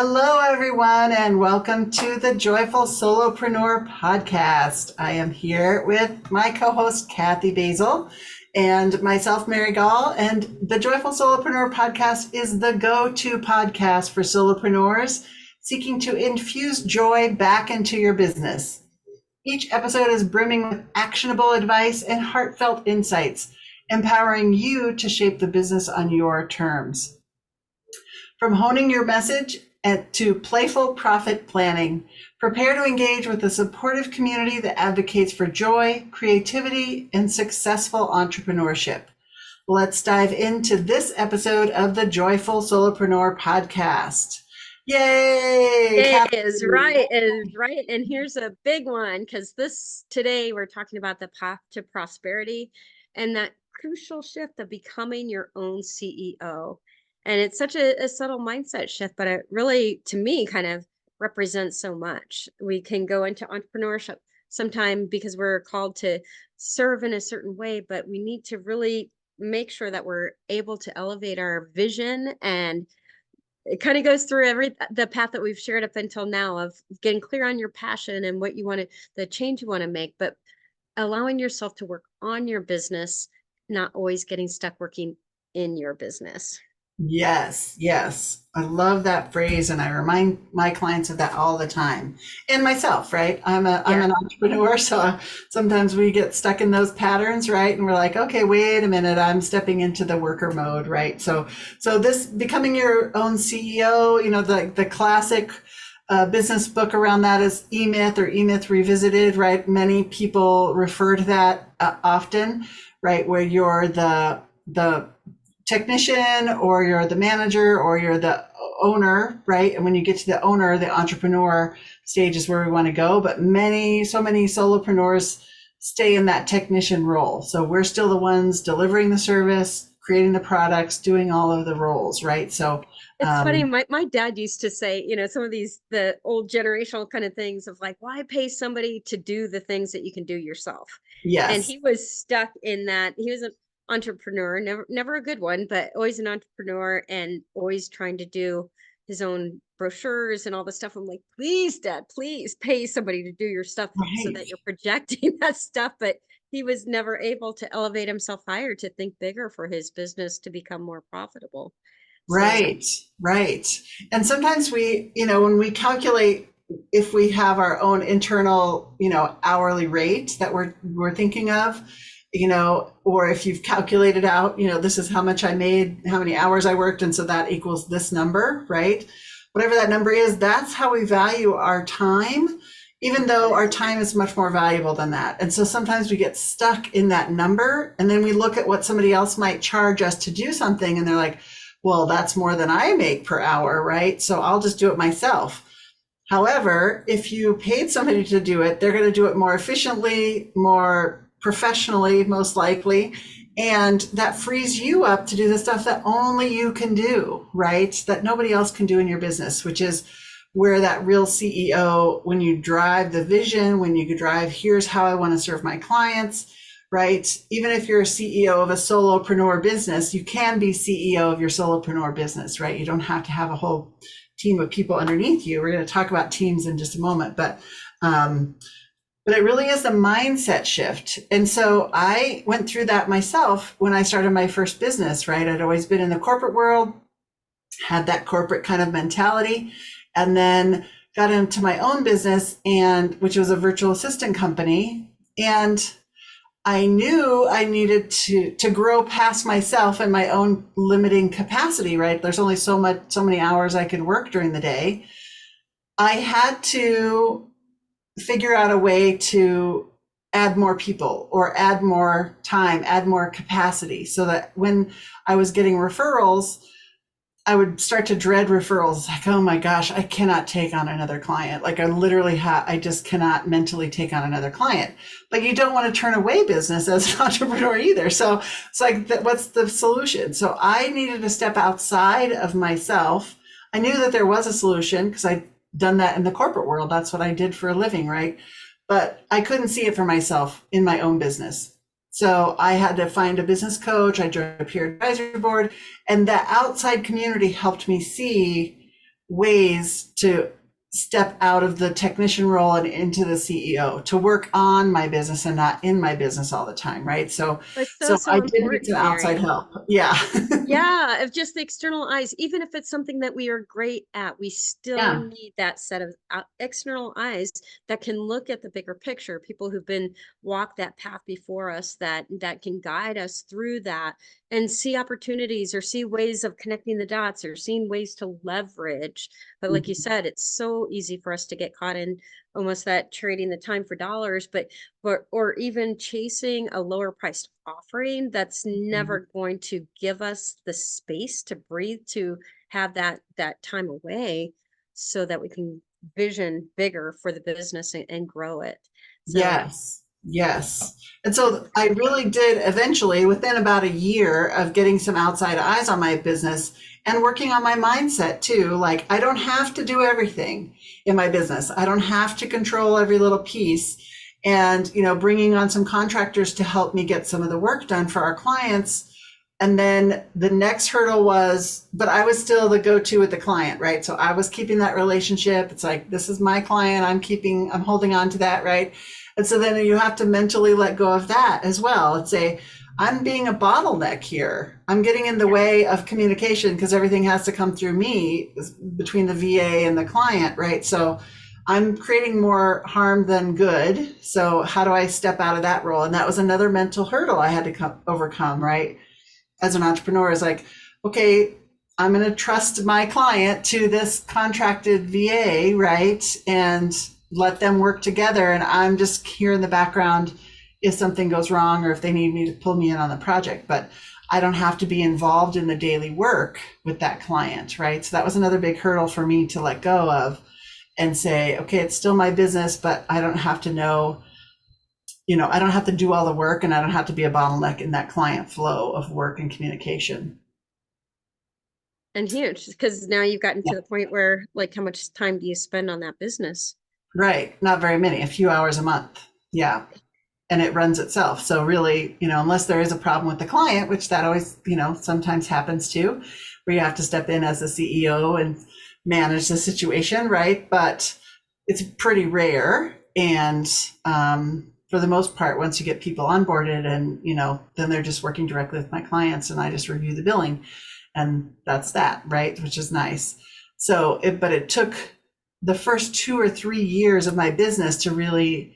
Hello, everyone, and welcome to the Joyful Solopreneur Podcast. I am here with my co-host, Kathy Basel, and myself, Mary Gaul. And the Joyful Solopreneur Podcast is the go-to podcast for solopreneurs seeking to infuse joy back into your business. Each episode is brimming with actionable advice and heartfelt insights, empowering you to shape the business on your terms. From honing your message to playful profit planning, prepare to engage with a supportive community that advocates for joy, creativity, and successful entrepreneurship. Let's dive into this episode of the Joyful Solopreneur Podcast. Yay! Is right. And here's a big one, because today we're talking about the path to prosperity and that crucial shift of becoming your own CEO. And it's such a subtle mindset shift, but it really, to me, kind of represents so much. We can go into entrepreneurship sometime because we're called to serve in a certain way, but we need to really make sure that we're able to elevate our vision, and it kind of goes through the path that we've shared up until now of getting clear on your passion and what you want to, the change you want to make, but allowing yourself to work on your business, not always getting stuck working in your business. Yes, yes. I love that phrase, and I remind my clients of that all the time. And myself, right? I'm an entrepreneur, so sometimes we get stuck in those patterns, right? And we're like, okay, wait a minute, I'm stepping into the worker mode, right? So this becoming your own CEO, the classic business book around that is E-Myth or E-Myth Revisited, right? Many people refer to that often, right? Where you're the technician, or you're the manager, or you're the owner, right? And when you get to the owner, the entrepreneur stage is where we want to go. But so many solopreneurs stay in that technician role. So we're still the ones delivering the service, creating the products, doing all of the roles, right? So it's funny. My dad used to say, some of the old generational kind of things of like, why pay somebody to do the things that you can do yourself? yes. And he was stuck in that. He was an entrepreneur, never a good one, but always an entrepreneur, and always trying to do his own brochures and all the stuff. I'm like, please, Dad, please pay somebody to do your stuff, Right. so that you're projecting that stuff. But he was never able to elevate himself higher, to think bigger for his business to become more profitable. Right, right. And sometimes when we calculate, if we have our own internal, hourly rate that we're thinking of, or if you've calculated out, this is how much I made, how many hours I worked, and so that equals this number, right? Whatever that number is, that's how we value our time, even though our time is much more valuable than that. And so sometimes we get stuck in that number, and then we look at what somebody else might charge us to do something, and they're like, well, that's more than I make per hour, right? So I'll just do it myself. However, if you paid somebody to do it, they're going to do it more efficiently, more professionally, most likely. And that frees you up to do the stuff that only you can do, right? That nobody else can do in your business, which is where that real CEO, when you drive the vision, when you drive, here's how I want to serve my clients, right? Even if you're a CEO of a solopreneur business, you can be CEO of your solopreneur business, right? You don't have to have a whole team of people underneath you. We're going to talk about teams in just a moment, but it really is a mindset shift. And so I went through that myself when I started my first business, right? I'd always been in the corporate world, had that corporate kind of mentality, and then got into my own business, which was a virtual assistant company. And I knew I needed to grow past myself and my own limiting capacity, right? There's only so many hours I could work during the day. I had to figure out a way to add more people, or add more time, add more capacity, so that when I was getting referrals, I would start to dread referrals. Like, oh my gosh, I cannot take on another client. Like I just cannot mentally take on another client. But you don't want to turn away business as an entrepreneur either. So it's like, what's the solution? So I needed to step outside of myself. I knew that there was a solution because I'd done that in the corporate world. That's what I did for a living, right? But I couldn't see it for myself in my own business. So I had to find a business coach. I joined a peer advisory board, and that outside community helped me see ways to step out of the technician role and into the CEO, to work on my business and not in my business all the time, right? So It's so, so so I did need important, some outside Mary. help. Yeah. Yeah, of just the external eyes, even if it's something that we are great at, we still Yeah. need that set of external eyes that can look at the bigger picture, people who've been walked that path before us, that can guide us through that and see opportunities or see ways of connecting the dots or seeing ways to leverage. But like you Mhm. said, it's so easy for us to get caught in almost that trading the time for dollars, but or even chasing a lower priced offering that's Mhm. never going to give us the space to breathe, to have that time away so that we can vision bigger for the business and grow it. So Yes, yes. And so I really did eventually, within about a year of getting some outside eyes on my business and working on my mindset too, like I don't have to do everything in my business. I don't have to control every little piece. And, bringing on some contractors to help me get some of the work done for our clients. And then the next hurdle was, but I was still the go-to with the client, right? So I was keeping that relationship. It's like, this is my client. I'm holding on to that, right? And so then you have to mentally let go of that as well and say, I'm being a bottleneck here. I'm getting in the yeah, way of communication because everything has to come through me between the VA and the client, right? So I'm creating more harm than good. So how do I step out of that role? And that was another mental hurdle I had to overcome, right? As an entrepreneur, is like, okay, I'm going to trust my client to this contracted VA, right? And let them work together. And I'm just here in the background if something goes wrong or if they need me to pull me in on the project. But I don't have to be involved in the daily work with that client, right? So that was another big hurdle for me to let go of and say, okay, it's still my business, but I don't have to know, I don't have to do all the work and I don't have to be a bottleneck in that client flow of work and communication. and huge because now you've gotten Yeah. to the point where like how much time do you spend on that business? Right. Not very many, a few hours a month. Yeah. And it runs itself. So really, unless there is a problem with the client, which that always, sometimes happens too, where you have to step in as the CEO and manage the situation, right? But it's pretty rare. And for the most part, once you get people onboarded and, then they're just working directly with my clients and I just review the billing and that's that, right? Which is nice. So but it took the first 2 or 3 years of my business to really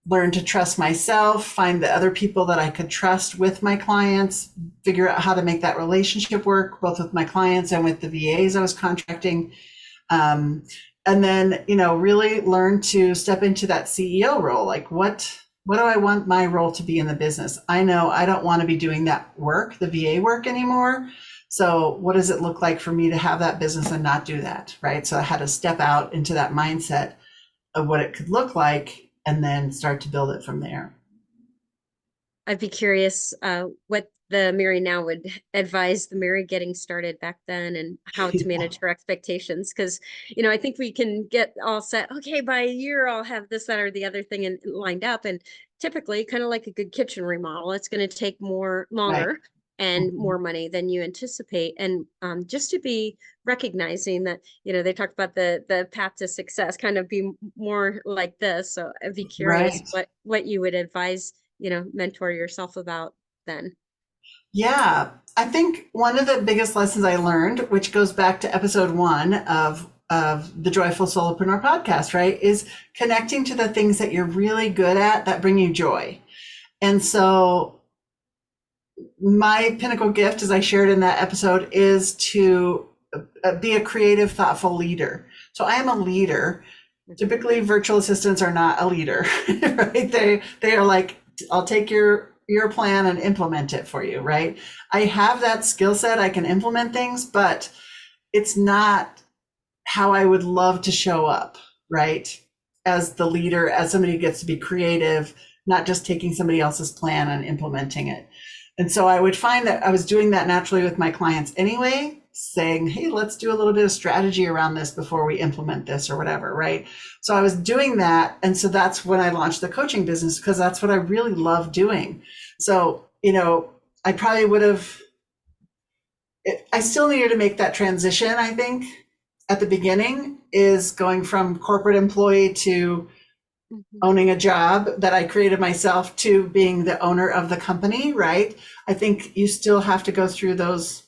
learn to trust myself, find the other people that I could trust with my clients, figure out how to make that relationship work, both with my clients and with the VAs I was contracting. And then, really learn to step into that CEO role. Like what do I want my role to be in the business? I know I don't want to be doing that work, the VA work anymore. So what does it look like for me to have that business and not do that? Right. So I had to step out into that mindset of what it could look like and then start to build it from there. I'd be curious what the Mary now would advise the Mary getting started back then and how to manage her expectations. Because, I think we can get all set, okay, by a year I'll have this, that, or the other thing and lined up. And typically, kind of like a good kitchen remodel, it's going to take Right. longer and Mhm. more money than you anticipate. And just to be recognizing that, they talked about the path to success, kind of be more like this. So I'd be curious Right. what you would advise mentor yourself about then. Yeah. I think one of the biggest lessons I learned, which goes back to episode 1 of the Joyful Solopreneur podcast, right, is connecting to the things that you're really good at that bring you joy. And so my pinnacle gift, as I shared in that episode, is to be a creative, thoughtful leader. So I am a leader. Typically, virtual assistants are not a leader, right? They are like, I'll take your plan and implement it for you, right? I have that skill set. I can implement things, but it's not how I would love to show up, right? As the leader, as somebody who gets to be creative, not just taking somebody else's plan and implementing it. And so I would find that I was doing that naturally with my clients anyway, saying, hey, let's do a little bit of strategy around this before we implement this or whatever, right? So I was doing that. And so that's when I launched the coaching business because that's what I really love doing. So, I probably would have, I still needed to make that transition, I think, at the beginning is going from corporate employee to owning a job that I created myself to being the owner of the company, right? I think you still have to go through those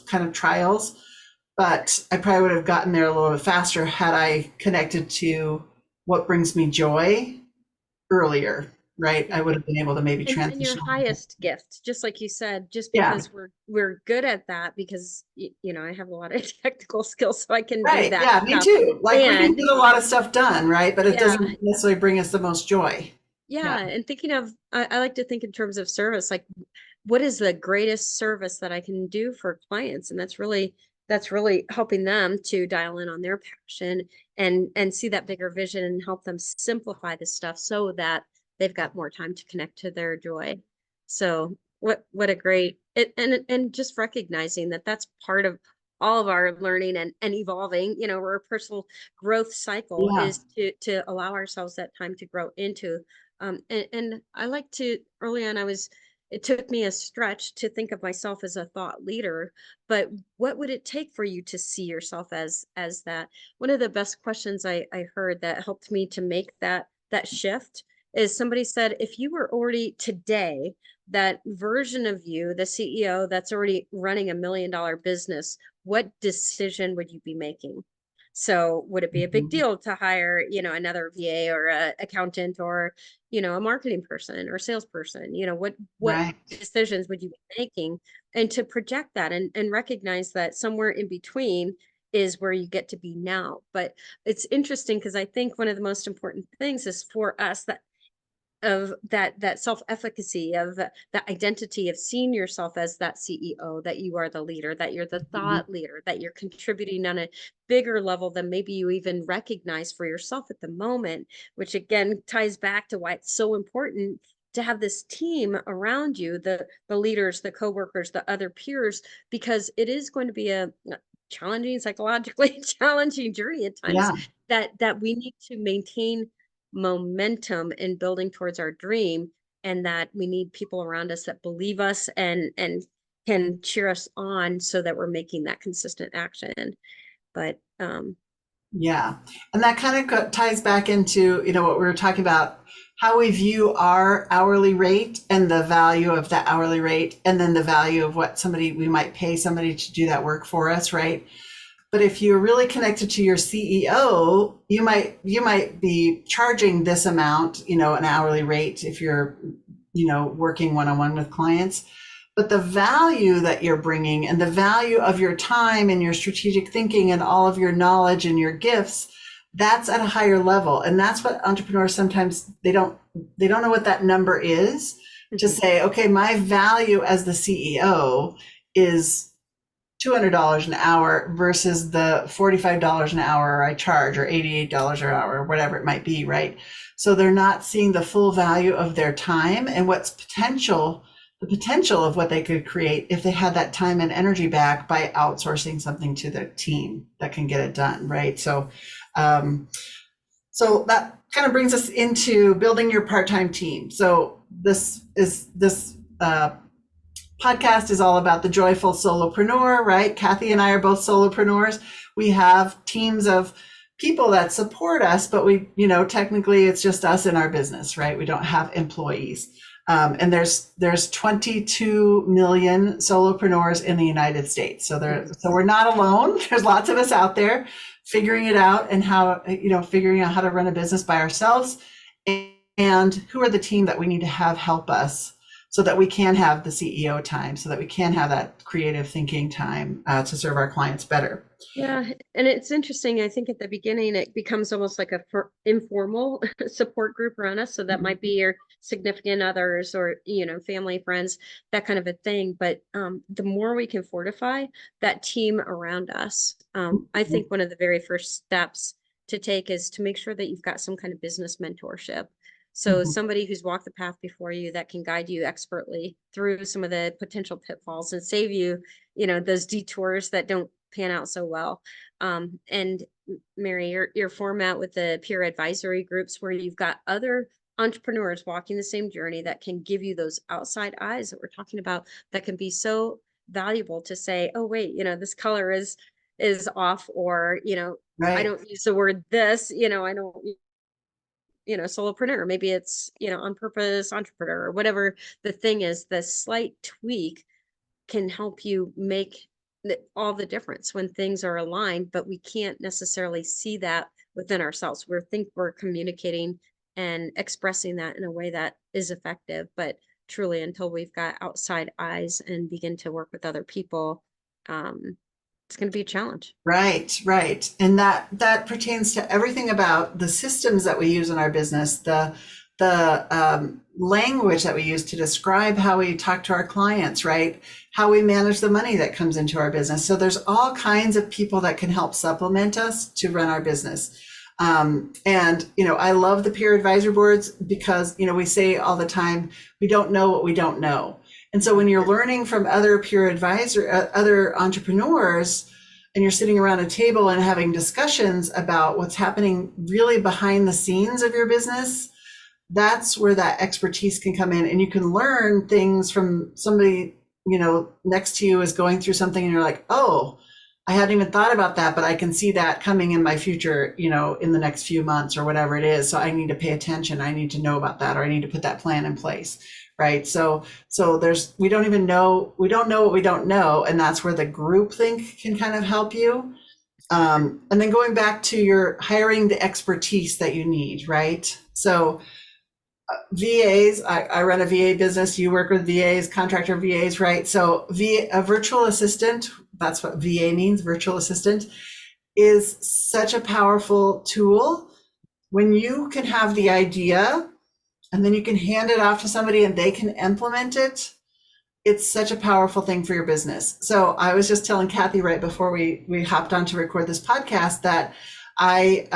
kind of trials, but I probably would have gotten there a little bit faster had I connected to what brings me joy earlier, right? I would have been able to maybe And your transition. highest gift, just like you said, just Yeah, because we're good at that, because I have a lot of technical skills, so I can do right. that Yeah, me stuff. too. Like we can And get a lot of stuff done, right? But it yeah, doesn't necessarily bring us the most joy. Yeah. yeah. And thinking of, I like to think in terms of service, like what is the greatest service that I can do for clients? And that's really helping them to dial in on their passion and see that bigger vision and help them simplify this stuff so that they've got more time to connect to their joy. So what a great it, and just recognizing that that's part of all of our learning and evolving. We're a personal growth cycle Yeah. is to allow ourselves that time to grow into. And I like to early on, it took me a stretch to think of myself as a thought leader, but what would it take for you to see yourself as that? One of the best questions I heard that helped me to make that shift is somebody said, if you were already today that version of you, the CEO that's already running $1 million business, what decision would you be making? So would it be a big Mhm. deal to hire, another VA or a accountant or, a marketing person or salesperson? What Right. decisions would you be making? And to project that and recognize that somewhere in between is where you get to be now. But it's interesting because I think one of the most important things is for us of that self-efficacy of that identity of seeing yourself as that CEO, that you are the leader, that you're the Mhm. thought leader, that you're contributing on a bigger level than maybe you even recognize for yourself at the moment, which again ties back to why it's so important to have this team around you, the leaders, the coworkers, the other peers, because it is going to be a challenging, psychologically challenging journey at times Yeah. that we need to maintain momentum in building towards our dream, and that we need people around us that believe us and can cheer us on so that we're making that consistent action. But Yeah. And that kind of ties back into, what we were talking about, how we view our hourly rate and the value of that hourly rate, and then the value of what we might pay somebody to do that work for us, right? But if you're really connected to your CEO, you might be charging this amount, an hourly rate if you're, working one-on-one with clients. But the value that you're bringing and the value of your time and your strategic thinking and all of your knowledge and your gifts, that's at a higher level. And that's what entrepreneurs sometimes they don't know what that number is, to mhm. say, okay, my value as the CEO is $200 an hour versus the $45 an hour I charge, or $88 an hour, or whatever it might be, right? So they're not seeing the full value of their time and the potential of what they could create if they had that time and energy back by outsourcing something to their team that can get it done, right? Um, so that kind of brings us into building your part-time team. So this podcast is all about the joyful solopreneur, right? Kathy and I are both solopreneurs. We have teams of people that support us, but technically it's just us in our business, right? We don't have employees. And there's 22 million solopreneurs in the United States. So we're not alone. There's lots of us out there figuring it out and figuring out how to run a business by ourselves. And who are the team that we need to have help us so that we can have the CEO time, so that we can have that creative thinking time to serve our clients better. Yeah, and it's interesting. I think at the beginning it becomes almost like a informal support group around us. So that might be your significant others or family, friends, that kind of a thing. But the more we can fortify that team around us, I think one of the very first steps to take is to make sure that you've got some kind of business mentorship. So Mhm. somebody who's walked the path before you that can guide you expertly through some of the potential pitfalls and save you, those detours that don't pan out so well. And Mary, your format with the peer advisory groups where you've got other entrepreneurs walking the same journey that can give you those outside eyes that we're talking about, that can be so valuable to say, oh wait, this color is off, or, I Right. don't use the word this, I don't, solopreneur. Maybe it's, on purpose entrepreneur, or whatever the thing is. The slight tweak can help you make all the difference when things are aligned, but we can't necessarily see that within ourselves. We think we're communicating and expressing that in a way that is effective, but truly, until we've got outside eyes and begin to work with other people, um, it's going to be a challenge. Right, right. And that pertains to everything about the systems that we use in our business, the language that we use to describe how we talk to our clients, right? How we manage the money that comes into our business. So there's all kinds of people that can help supplement us to run our business. And I love the peer advisor boards because we say all the time, we don't know what we don't know. And so when you're learning from other other entrepreneurs, and you're sitting around a table and having discussions about what's happening really behind the scenes of your business, that's where that expertise can come in, and you can learn things from somebody, next to you is going through something and you're like, oh, I hadn't even thought about that, but I can see that coming in my future, in the next few months or whatever it is. So I need to pay attention. I need to know about that, or I need to put that plan in place. Right. So we don't know what we don't know. And that's where the group think can kind of help you. And then going back to your hiring the expertise that you need, right? So VAs, I run a VA business. You work with VAs, contractor VAs, right? So a virtual assistant, that's what VA means, virtual assistant, is such a powerful tool when you can have the idea and then you can hand it off to somebody and they can implement it. It's such a powerful thing for your business. So I was just telling Kathy right before we hopped on to record this podcast that I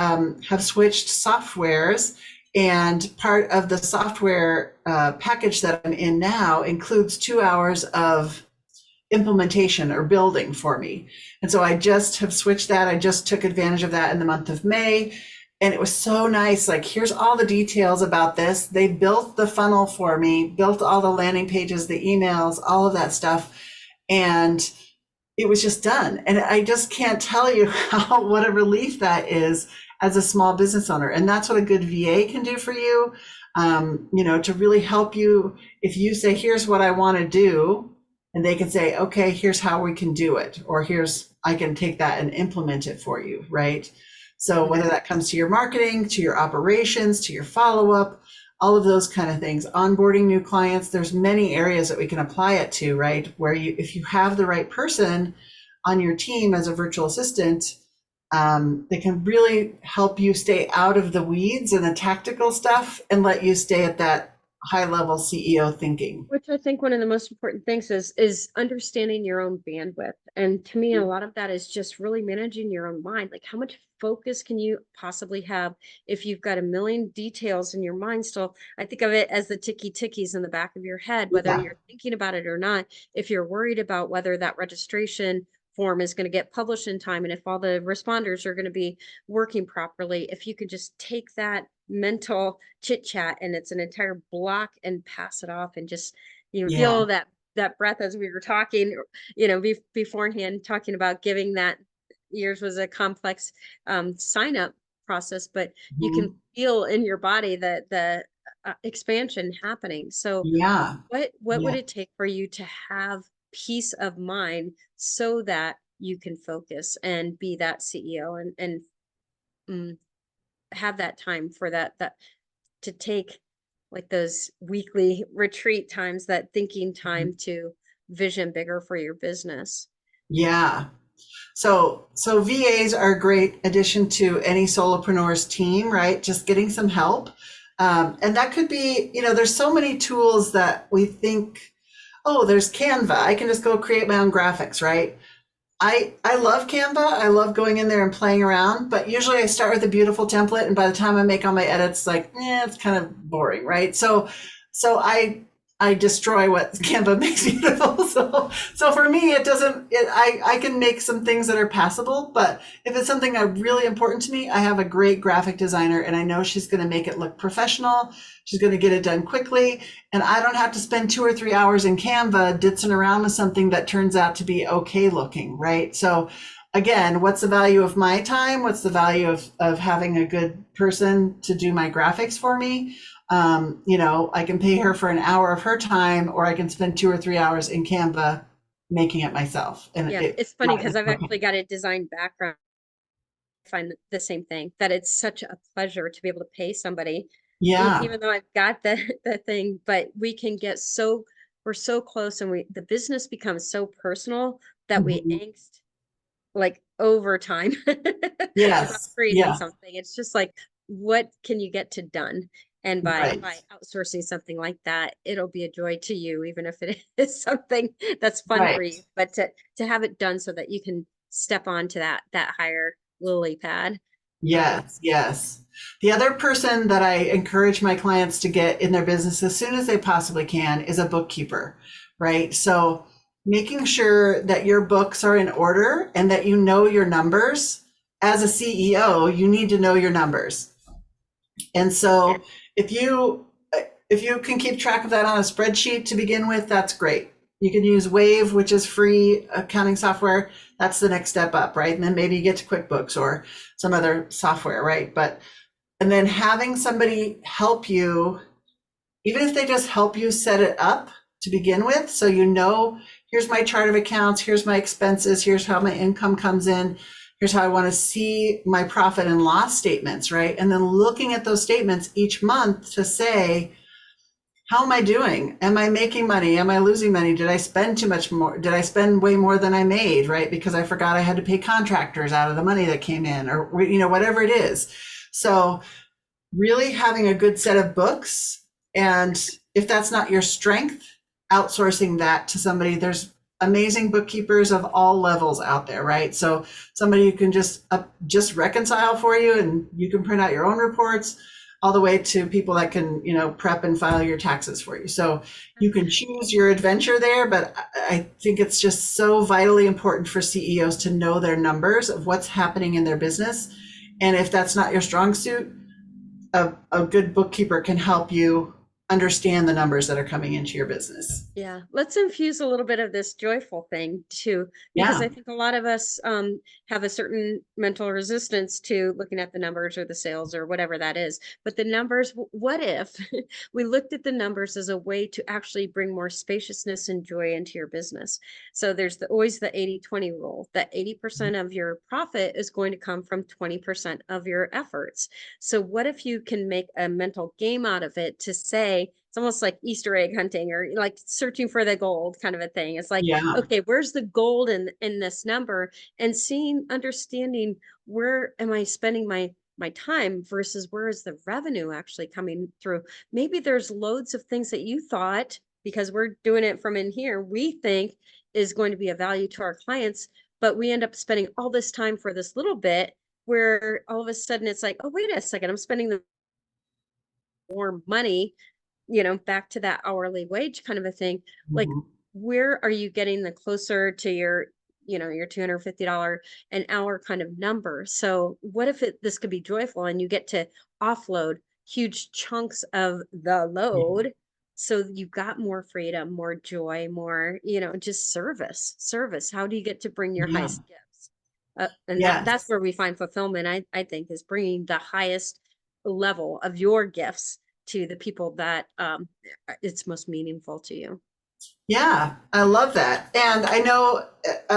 have switched softwares, and part of the software package that I'm in now includes 2 hours of implementation or building for me. And so I just have switched that. I just took advantage of that in the month of May. And it was so nice. Like, here's all the details about this. They built the funnel for me, built all the landing pages, the emails, all of that stuff. And it was just done. And I just can't tell you what a relief that is as a small business owner. And that's what a good VA can do for you, to really help you. If you say, here's what I want to do, and they can say, okay, here's how we can do it. Or I can take that and implement it for you, right? So whether that comes to your marketing, to your operations, to your follow-up, all of those kind of things, onboarding new clients, there's many areas that we can apply it to, right? Where if you have the right person on your team as a virtual assistant, they can really help you stay out of the weeds and the tactical stuff and let you stay at that high level CEO thinking. Which I think one of the most important things is understanding your own bandwidth. And to me, a lot of that is just really managing your own mind. Like, how much focus can you possibly have if you've got a million details in your mind still? I think of it as the tickies in the back of your head, whether Yeah. you're thinking about it or not. If you're worried about whether that registration form is going to get published in time, and if all the responders are going to be working properly, if you could just take that mental chit chat and it's an entire block and pass it off, and just Yeah. feel that breath, as we were talking beforehand, talking about giving that. Yours was a complex sign up process, but you can feel in your body that the expansion happening. So Yeah. what would Yeah. it take for you to have peace of mind so that you can focus and be that CEO, and mm, have that time for that to take, like, those weekly retreat times, that thinking time to vision bigger for your business? Yeah. So VAs are a great addition to any solopreneur's team, right? Just getting some help. And that could be, there's so many tools that we think, oh, there's Canva. I can just go create my own graphics, right? I love Canva. I love going in there and playing around, but usually I start with a beautiful template, and by the time I make all my edits, like, it's kind of boring, right? So I destroy what Canva makes beautiful. So for me, I can make some things that are passable, but if it's something that really important to me, I have a great graphic designer, and I know she's going to make it look professional. She's going to get it done quickly, and I don't have to spend 2 or 3 hours in Canva ditzing around with something that turns out to be okay looking, right? So again, what's the value of my time? What's the value of having a good person to do my graphics for me? I can pay her for an hour of her time, or I can spend 2 or 3 hours in Canva making it myself. And Yeah, it's funny because I've actually got a design background. I find the same thing, that it's such a pleasure to be able to pay somebody, yeah. even though I've got the thing, but we can get we're so close, and the business becomes so personal that we Mhm. angst like over time about Yes. creating Yeah. something. It's just like, what can you get to done? And Right. by outsourcing something like that, it'll be a joy to you, even if it is something that's fun for Right. you. But to have it done so that you can step onto that higher lily pad. Um, Yes. Yes. The other person that I encourage my clients to get in their business as soon as they possibly can is a bookkeeper, right? So making sure that your books are in order and that you know your numbers. As a CEO, you need to know your numbers. And yeah. so if you if you can keep track of that on a spreadsheet to begin with, that's great. You can use Wave, which is free accounting software. That's the next step up, right? And then maybe you get to QuickBooks or some other software, right? But and then having somebody help you, even if they just help you set it up to begin with, so you know, here's my chart of accounts, here's my expenses, here's how my income comes in, here's how I want to see my profit and loss statements, right? And then looking at those statements each month to say, how am I doing? Am I making money? Am I losing money? Did I spend too much more? Did I spend way more than I made, right? Because I forgot I had to pay contractors out of the money that came in, or whatever it is. So really having a good set of books, and if that's not your strength, outsourcing that to somebody. There's amazing bookkeepers of all levels out there, right? So somebody who can just reconcile for you, and you can print out your own reports, all the way to people that can prep and file your taxes for you. So you can choose your adventure there, but I think it's just so vitally important for CEOs to know their numbers of what's happening in their business. And if that's not your strong suit, a good bookkeeper can help you understand the numbers that are coming into your business. Yeah, let's infuse a little bit of this joyful thing too, because Yeah. I think a lot of us have a certain mental resistance to looking at the numbers or the sales or whatever that is. But the numbers, what if we looked at the numbers as a way to actually bring more spaciousness and joy into your business? So there's always the 80-20 rule, that 80% of your profit is going to come from 20% of your efforts. So what if you can make a mental game out of it to say, it's almost like Easter egg hunting, or like searching for the gold kind of a thing. It's like, Yeah. okay, where's the gold in this number? And understanding, where am I spending my time versus where is the revenue actually coming through? Maybe there's loads of things that you thought, because we're doing it from in here, we think is going to be of value to our clients, but we end up spending all this time for this little bit, where all of a sudden it's like, oh, wait a second, I'm spending the more money, back to that hourly wage kind of a thing. Like, Mhm. where are you getting the closer to your $250 an hour kind of number? So what if this could be joyful, and you get to offload huge chunks of the load, so you got more freedom, more joy, more, just service. How do you get to bring your Yeah. highest gifts? And that's Yes. where we find fulfillment, I think, is bringing the highest level of your gifts to the people that it's most meaningful to you. Yeah, I love that. And I know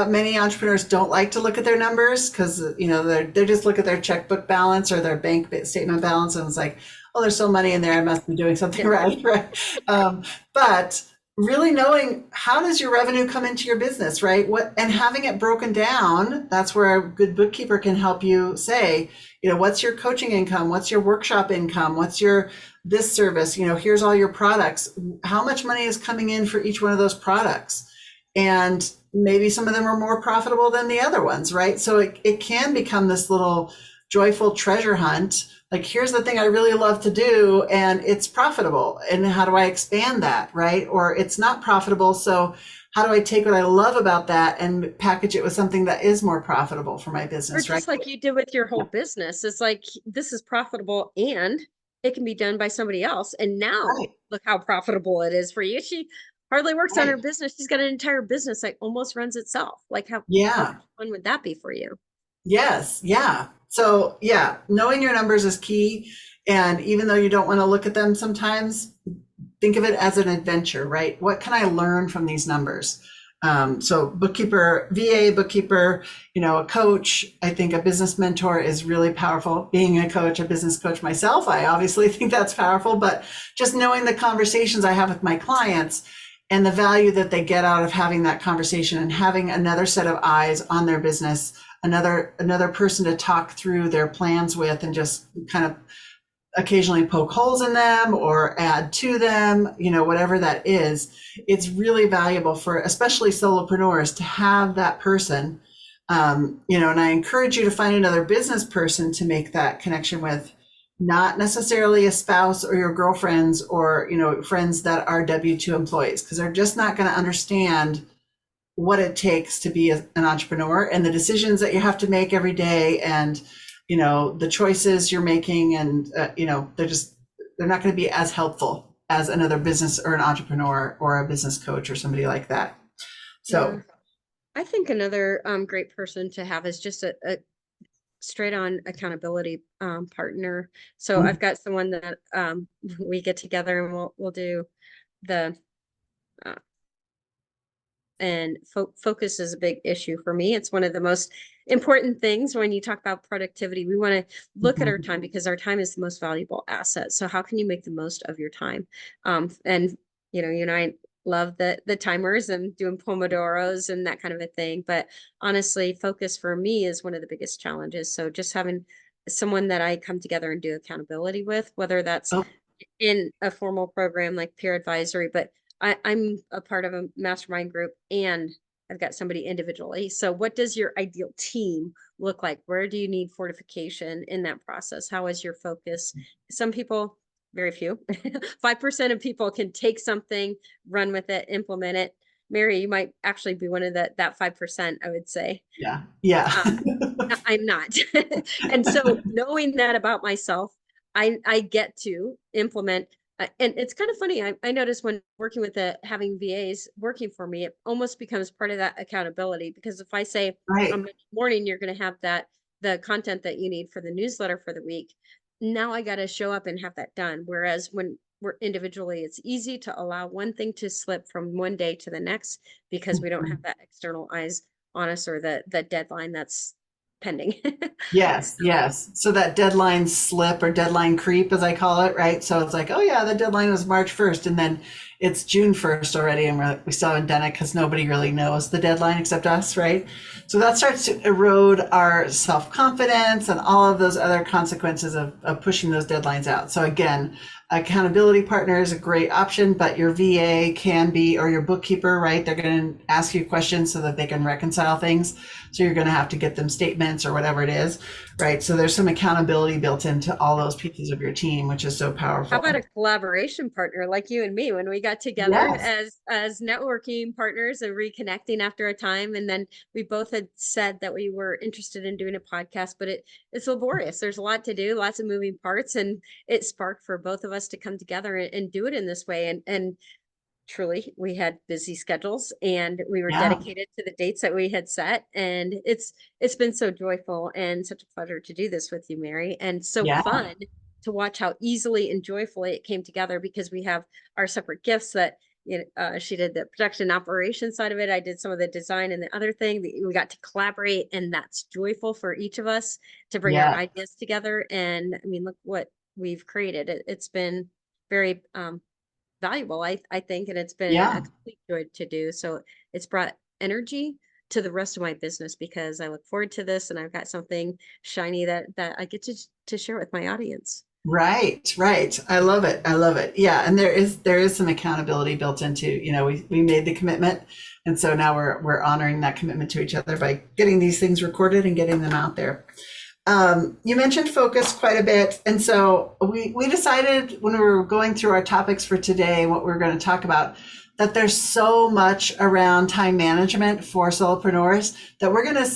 many entrepreneurs don't like to look at their numbers because they just look at their checkbook balance or their bank statement balance, and it's like, oh, there's still money in there. I must be doing something Yeah. right, right? But really knowing, how does your revenue come into your business, right? What, and having it broken down. That's where a good bookkeeper can help you say, what's your coaching income? What's your workshop income? What's your this service? Here's all your products. How much money is coming in for each one of those products? And maybe some of them are more profitable than the other ones, right? So it can become this little joyful treasure hunt. Like, here's the thing I really love to do, and it's profitable. And how do I expand that, right? Or it's not profitable. So how do I take what I love about that and package it with something that is more profitable for my Or business, right? just like you did with your Yeah. whole business. It's like, this is profitable and it can be done by somebody else. And now Right. look how profitable it is for you. hardly works on her Right. business. She's got an entire business that almost runs itself. Like how Yeah. much fun would that be for you? Yes. Yeah. So yeah, knowing your numbers is key. And even though you don't want to look at them sometimes, think of it as an adventure, right? What can I learn from these numbers? So bookkeeper, VA, bookkeeper, a coach, I think a business mentor is really powerful. Being a coach, a business coach myself, I obviously think that's powerful, but just knowing the conversations I have with my clients and the value that they get out of having that conversation and having another set of eyes on their business, another person to talk through their plans with and just kind of occasionally poke holes in them or add to them, whatever that is, it's really valuable for especially solopreneurs to have that person. And I encourage you to find another business person to make that connection with, not necessarily a spouse or your girlfriends or, friends that are W-2 employees, because they're just not going to understand what it takes to be an entrepreneur and the decisions that you have to make every day, and the choices you're making, and they're not going to be as helpful as another business or an entrepreneur or a business coach or somebody like that. Yeah. So I think another great person to have is just a straight on accountability partner. So I've got someone that we get together and we'll do the uh, and focus is a big issue for me. It's one of the most important things when you talk about productivity. We want to look at our time because our time is the most valuable asset. So how can you make the most of your time? And you and I love the timers and doing pomodoros and that kind of a thing. But honestly, focus for me is one of the biggest challenges. So just having someone that I come together and do accountability with, whether that's oh, in a formal program like peer advisory, but I'm a part of a mastermind group and I've got somebody individually. So what does your ideal team look like? Where do you need fortification in that process? How is your focus? Some people, very few, 5% of people can take something, run with it, implement it. Mary, you might actually be one of that 5%, I would say. yeah, yeah. I'm not. And so knowing that about myself, I get to implement. And it's kind of funny. I noticed when working with having VAs working for me, it almost becomes part of that accountability, because if I say on Right. Monday morning, you're going to have the content that you need for the newsletter for the week. Now I got to show up and have that done. Whereas when we're individually, it's easy to allow one thing to slip from one day to the next because we don't have that external eyes on us, or the deadline that's pending. Yes, So, yes. So that deadline slip or deadline creep, as I call it, right? So it's like, oh yeah, the deadline was March 1st, and then it's June 1st already, and we still haven't done it because nobody really knows the deadline except us, right? So that starts to erode our self-confidence and all of those other consequences of pushing those deadlines out. So again, accountability partner is a great option, but your VA can be, or your bookkeeper, right? They're going to ask you questions so that they can reconcile things. So you're going to have to get them statements or whatever it is, right? So there's some accountability built into all those pieces of your team, which is so how about powerful. a collaboration partner like you and me when we got together Yes. as networking partners and reconnecting after a time? And then we both had said that we were interested in doing a podcast, but it's laborious. There's a lot to do, lots of moving parts, and it sparked for both of us to come together and do it in this way. And truly, we had busy schedules and we were Yeah. dedicated to the dates that we had set. And it's been so joyful and such a pleasure to do this with you, Mary, and so Yeah. fun to watch how easily and joyfully it came together, because we have our separate gifts that she did the production operation side of it. I did some of the design, and the other thing that we got to collaborate, and that's joyful for each of us to bring our Yeah. ideas together. And I mean, look what we've created. It's been very valuable, I think, and it's been a Yeah. complete joy to do. So it's brought energy to the rest of my business because I look forward to this, and I've got something shiny that I get to share with my audience. Right, right. I love it. I love it. Yeah, and there is some accountability built into, we made the commitment, and so now we're honoring that commitment to each other by getting these things recorded and getting them out there. You mentioned focus quite a bit, and so we decided when we were going through our topics for today, what we are going to talk about, that there's so much around time management for solopreneurs that we're going to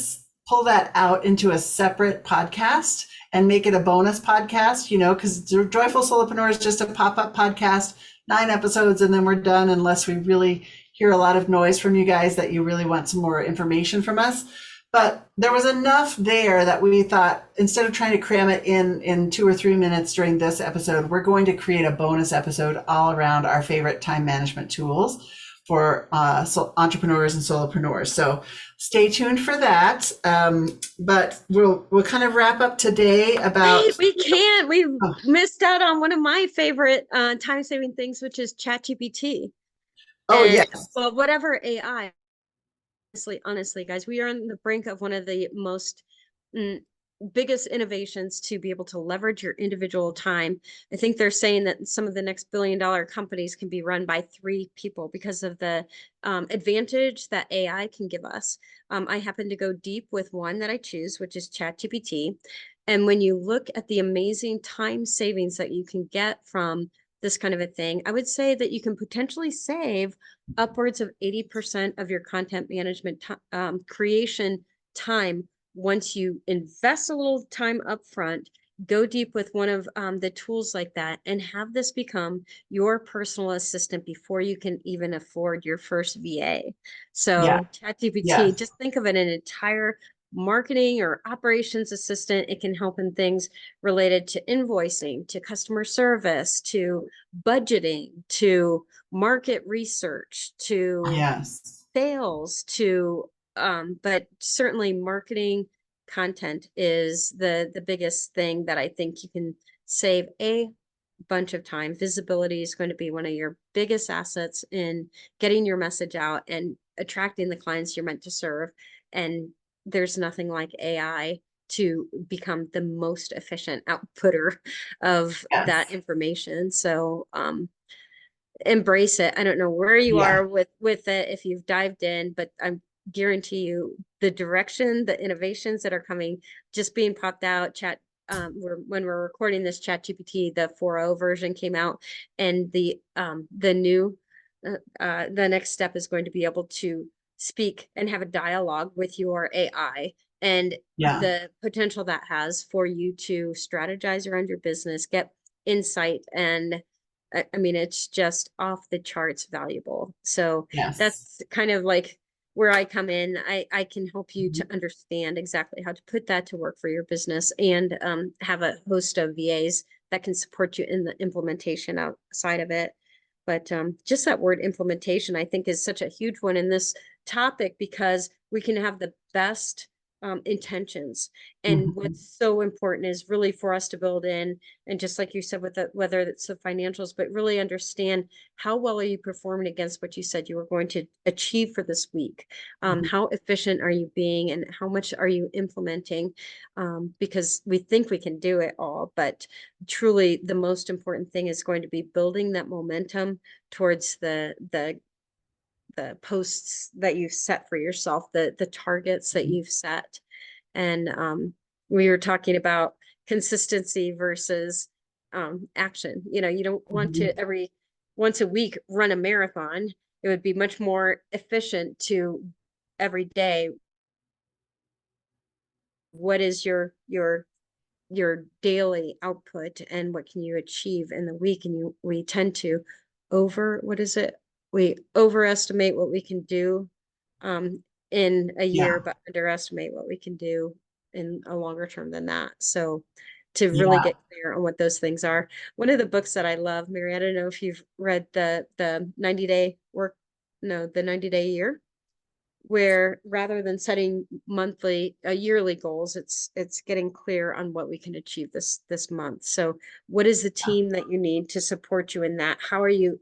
pull that out into a separate podcast and make it a bonus podcast, because Joyful Solopreneur is just a pop-up podcast, 9 episodes, and then we're done unless we really hear a lot of noise from you guys that you really want some more information from us. But there was enough there that we thought, instead of trying to cram it in 2 or 3 minutes during this episode, we're going to create a bonus episode all around our favorite time management tools for entrepreneurs and solopreneurs. So stay tuned for that. But we'll kind of wrap up today about. Wait, we can't. We've missed out on one of my favorite time-saving things, which is ChatGPT. Oh, And, yes. well, whatever AI. Honestly, guys, we are on the brink of one of the most biggest innovations to be able to leverage your individual time. I think they're saying that some of the next billion-dollar companies can be run by 3 people because of the advantage that AI can give us. I happen to go deep with one that I choose, which is ChatGPT. And when you look at the amazing time savings that you can get from this kind of a thing, I would say that you can potentially save upwards of 80% of your content management creation time once you invest a little time up front, go deep with one of the tools like that, and have this become your personal assistant before you can even afford your first VA. Yeah. So ChatGPT, Yes. just think of it an entire marketing or operations assistant. It can help in things related to invoicing, to customer service, to budgeting, to market research, to Yes. sales, to but certainly marketing content is the biggest thing that I think you can save a bunch of time. Visibility is going to be one of your biggest assets in getting your message out and attracting the clients you're meant to serve. And there's nothing like AI to become the most efficient outputter of that Yes. information. So embrace it. I don't know where you Yeah. are with it, if you've dived in, but I guarantee you the direction, the innovations that are coming, just being popped out. When we're recording this, ChatGPT, the 4.0 version came out, and the new the next step is going to be able to speak and have a dialogue with your AI, and Yeah. the potential that has for you to strategize around your business, get insight, and I mean, it's just off the charts valuable. So Yes. that's kind of like where I come in. I can help you to understand exactly how to put that to work for your business, and have a host of VAs that can support you in the implementation outside of it. But just that word implementation, I think, is such a huge one in this topic, because we can have the best intentions. And Mhm. what's so important is really for us to build in, and just like you said, with the, whether it's the financials, but really understand how well are you performing against what you said you were going to achieve for this week. Mhm. How efficient are you being, and how much are you implementing? Because we think we can do it all, but truly the most important thing is going to be building that momentum towards the posts that you've set for yourself, the targets that you've set. And we were talking about consistency versus action. You don't want Mhm. to every once a week run a marathon. It would be much more efficient to every day. What is your daily output, and what can you achieve in the week? And we tend to what is it? We overestimate what we can do um, in a year, Yeah. but underestimate what we can do in a longer term than that. So to really Yeah. get clear on what those things are. One of the books that I love, Mary, I don't know if you've read the 90-day work, no, the 90-day year, where rather than setting yearly goals, it's getting clear on what we can achieve this month. So what is the team that you need to support you in that? How are you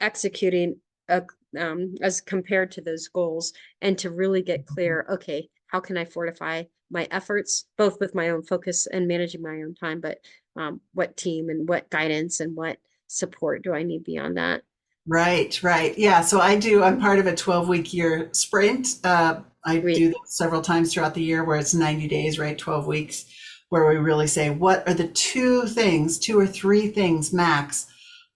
executing as compared to those goals, and to really get clear, okay, how can I fortify my efforts, both with my own focus and managing my own time, but what team and what guidance and what support do I need beyond that? Right, right. Yeah. So I'm part of a 12-week year sprint. I do Sweet. this several times throughout the year where it's 90 days, right? 12 weeks, where we really say, what are the 2 or 3 things max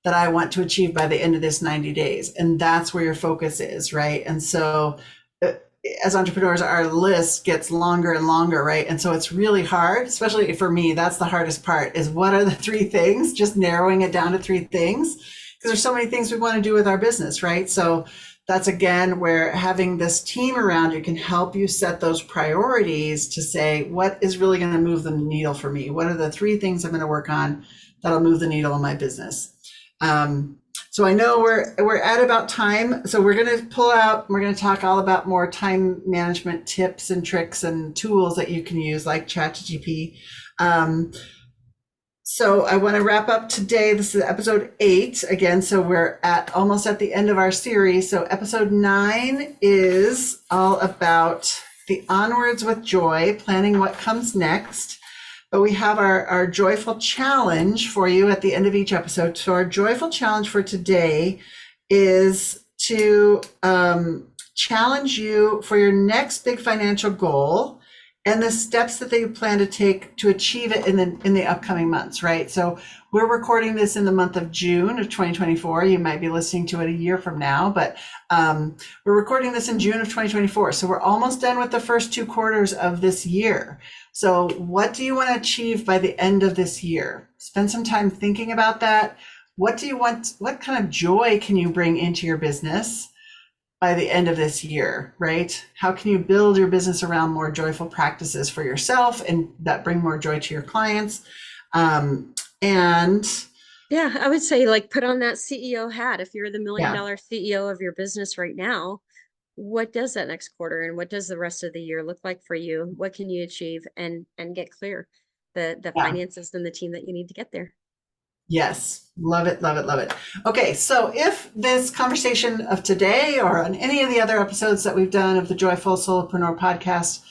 that I want to achieve by the end of this 90 days? And that's where your focus is, right? And so as entrepreneurs, our list gets longer and longer, right? And so it's really hard, especially for me. That's the hardest part, is what are the three things, just narrowing it down to three things, because there's so many things we want to do with our business, right? So that's again where having this team around you can help you set those priorities to say, what is really going to move the needle for me? What are the three things I'm going to work on that'll move the needle in my business? So I know we're at about time. So we're going to talk all about more time management tips and tricks and tools that you can use, like ChatGPT. So I want to wrap up today. This is episode 8 again. So we're almost at the end of our series. So episode 9 is all about the onwards with joy, planning what comes next. But we have our joyful challenge for you at the end of each episode. So our joyful challenge for today is to challenge you for your next big financial goal and the steps that they plan to take to achieve it in the upcoming months, right? So we're recording this in the month of June of 2024. You might be listening to it a year from now, but we're recording this in June of 2024. So we're almost done with the first 2 quarters of this year. So what do you want to achieve by the end of this year? Spend some time thinking about that. What do you want? What kind of joy can you bring into your business by the end of this year, right? How can you build your business around more joyful practices for yourself and that bring more joy to your clients? And yeah, I would say, like, put on that CEO hat. If you're the $1 million yeah, CEO of your business right now, what does that next quarter and what does the rest of the year look like for you? What can you achieve, and get clear the yeah. finances and the team that you need to get there. Yes, love it, love it, love it. Okay, so if this conversation of today or on any of the other episodes that we've done of the Joyful Solopreneur podcast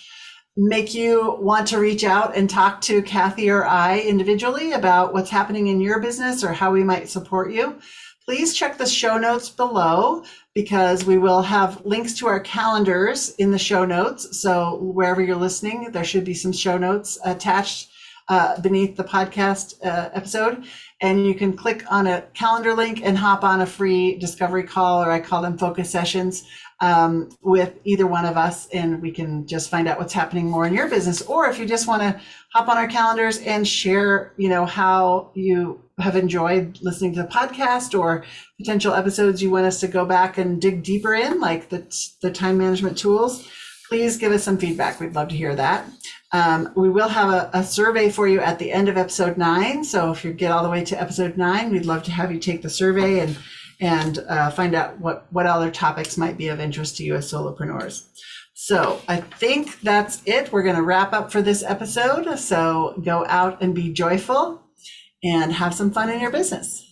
make you want to reach out and talk to Kathy or I individually about what's happening in your business or how we might support you, please check the show notes below, because we will have links to our calendars in the show notes. So wherever you're listening, there should be some show notes attached beneath the podcast episode, and you can click on a calendar link and hop on a free discovery call, or I call them focus sessions, with either one of us, and we can just find out what's happening more in your business. Or if you just want to hop on our calendars and share, how you have enjoyed listening to the podcast or potential episodes you want us to go back and dig deeper in, like the time management tools, please give us some feedback. We'd love to hear that. We will have a survey for you at the end of episode 9. So if you get all the way to episode 9, we'd love to have you take the survey and find out what other topics might be of interest to you as solopreneurs. So I think that's it. We're going to wrap up for this episode. So go out and be joyful and have some fun in your business.